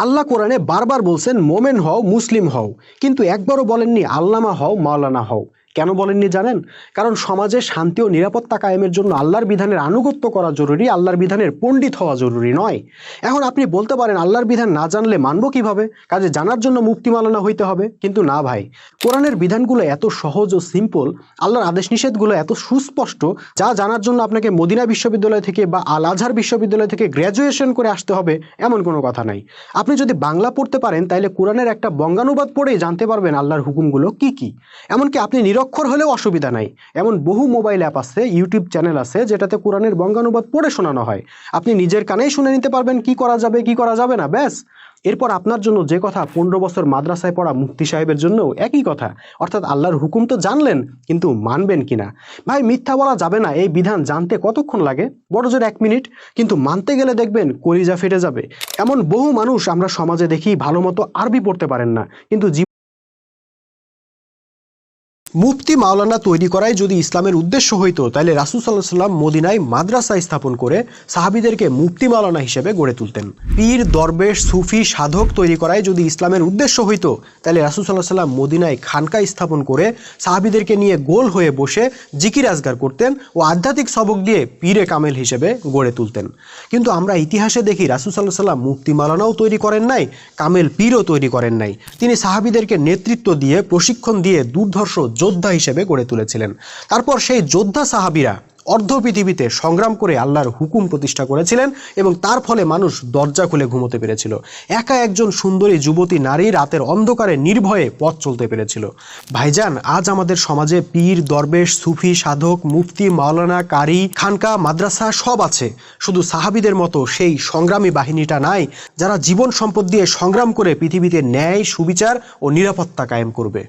আল্লাহ কোরআনে বারবার বলছেন মোমেন হও, মুসলিম হও, কিন্তু একবারও বলেননি আল্লামা হও, মাওলানা হও। কেন বলেননি জানেন? কারণ সমাজে শান্তি ও নিরাপত্তা কায়েমের জন্য আল্লাহর বিধানের আনুগত্য করা জরুরি, আল্লাহর বিধানের পণ্ডিত হওয়া জরুরি নয়। এখন আপনি বলতে পারেন আল্লাহর বিধান না জানলে মানব কিভাবে, কাজে জানার জন্য মুফতি মাওলানা হইতে হবে। কিন্তু না ভাই, কোরআনের বিধানগুলো এত সহজ ও সিম্পল, আল্লাহর আদেশ নিষেধগুলো এত সুস্পষ্ট, যা জানার জন্য আপনাকে মদিনা বিশ্ববিদ্যালয় থেকে বা আল আজহার বিশ্ববিদ্যালয় থেকে গ্র্যাজুয়েশন করে আসতে হবে এমন কোনো কথা নাই। আপনি যদি বাংলা পড়তে পারেন তাইলে কোরআনের একটা বঙ্গানুবাদ পড়েই জানতে পারবেন আল্লাহর হুকুমগুলো কি কি। এমনকি আপনি নিরক্ষর হলেও অসুবিধা নাই, এমন বহু মোবাইল অ্যাপ আছে, ইউটিউব চ্যানেল আছে যেটাতে কোরআনের বঙ্গানুবাদ পড়ে শোনানো হয়। আপনি নিজের কানেই শুনে নিতে পারবেন কি করা যাবে কি করা যাবে না, ব্যাস। এরপর আপনার জন্য যে কথা 15 বছর মাদ্রাসায় পড়া মুফতি সাহেবের জন্য একই কথা, অর্থাৎ আল্লাহর হুকুম তো জানলেন, কিন্তু মানবেন কিনা। ভাই মিথ্যা বলা যাবে না, এই বিধান জানতে কতক্ষণ লাগে? বড় জোর 1 মিনিট, কিন্তু মানতে গেলে দেখবেন কলিজা ফেটে যাবে। এমন বহু মানুষ আমরা সমাজে দেখি ভালো মতো আরবি পড়তে পারেন না, কিন্তু মুফতি মাওলানা তৈরি করাই যদি ইসলামের উদ্দেশ্য হইতো তাহলে রাসূল সাল্লাল্লাহু আলাইহি সাল্লাম মদিনায় মাদ্রাসা স্থাপন করে সাহাবীদেরকে মুফতি মাওলানা হিসেবে গড়ে তুলতেন। পীর, দরবেশ, সুফি, সাধক তৈরি করাই যদি ইসলামের উদ্দেশ্য হইতো তাহলে রাসূল সাল্লাল্লাহু আলাইহি সাল্লাম মদিনায় খানকা স্থাপন করে সাহাবীদেরকে নিয়ে গোল হয়ে বসে জিকির আজগার করতেন ও আধ্যাত্মিক সবক দিয়ে পীরে কামেল হিসেবে গড়ে তুলতেন। কিন্তু আমরা ইতিহাসে দেখি রাসূল সাল্লাল্লাহু আলাইহি সাল্লাম মুফতি মাওলানাও তৈরি করেন নাই, কামেল পীরও তৈরি করেন নাই। তিনি সাহাবীদেরকে নেতৃত্ব দিয়ে, প্রশিক্ষণ দিয়ে দুর্ধর্ষ যোদ্ধা হিসেবে গড়ে তুলেছিলেন। তারপর সেই যোদ্ধা সাহাবীরা অর্ধ পৃথিবীতে সংগ্রাম করে আল্লাহর হুকুম প্রতিষ্ঠা করেছিলেন এবং তার ফলে মানুষ দরজা খুলে ঘুমোতে পেরেছিল। একা একজন সুন্দরী যুবতী নারী রাতের অন্ধকারে নির্ভয়ে পথ চলতে পেরেছিল। ভাইজান, আজ আমাদের সমাজে পীর, দরবেশ, সুফি, সাধক, মুফতি, মাওলানা, কারি, খানকা, মাদ্রাসা সব আছে, শুধু সাহাবীদের মতো সেই সংগ্রামী বাহিনীটা নাই যারা জীবন সম্পদ দিয়ে সংগ্রাম করে পৃথিবীতে ন্যায়, সুবিচার ও নিরাপত্তা কায়েম করবে।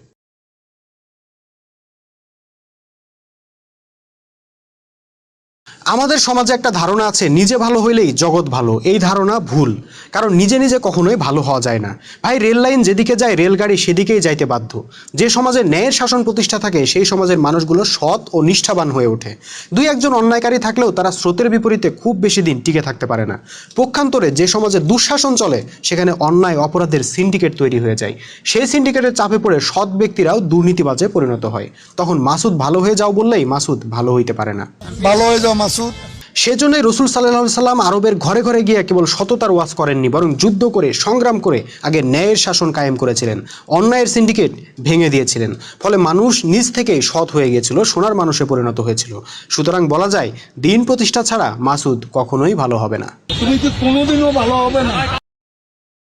আমাদের সমাজে একটা ধারণা আছে নিজে ভালো হইলেই জগৎ ভালো। এই ধারণা ভুল, কারণ নিজে নিজে কখনোই ভালো হওয়া যায় না। ভাই, রেল লাইন যেদিকে যায় রেলগাড়ি সেদিকেই যাইতে বাধ্য। যে সমাজে ন্যায়ের শাসন প্রতিষ্ঠা থাকে সেই সমাজের মানুষগুলো সৎ ও নিষ্ঠাবান হয়ে ওঠে। দুই একজন অন্যায়কারী থাকলেও তারা স্রোতের বিপরীতে খুব বেশি দিন টিকে থাকতে পারে না। পক্ষান্তরে যে সমাজে দুঃশাসন চলে সেখানে অন্যায় অপরাধের সিন্ডিকেট তৈরি হয়ে যায়। সেই সিন্ডিকেটের চাপে পড়ে সৎ ব্যক্তিরাও দুর্নীতিবাজে পরিণত হয়। তখন মাসুদ ভালো হয়ে যাও বললেই মাসুদ ভালো হইতে পারে না। ভালো হয়ে যাও মাসুদ। সেজন্যই রাসূল সাল্লাল্লাহু আলাইহি সাল্লাম আরবের ঘরে ঘরে গিয়ে কেবল সততার ওয়াজ করেননি, বরং যুদ্ধ করে, সংগ্রাম করে আগে ন্যায়ের শাসন কায়েম করেছিলেন, অন্যায়ের সিন্ডিকেট ভেঙে দিয়েছিলেন। ফলে মানুষ নিজ থেকেই সৎ হয়ে গিয়েছিল, সোনার মানুষে পরিণত হয়েছিল। সুতরাং বলা যায় দিন প্রতিষ্ঠা ছাড়া মাসুদ কখনোই ভালো হবে না। তুমি কি কোনোদিনও ভালো হবে না।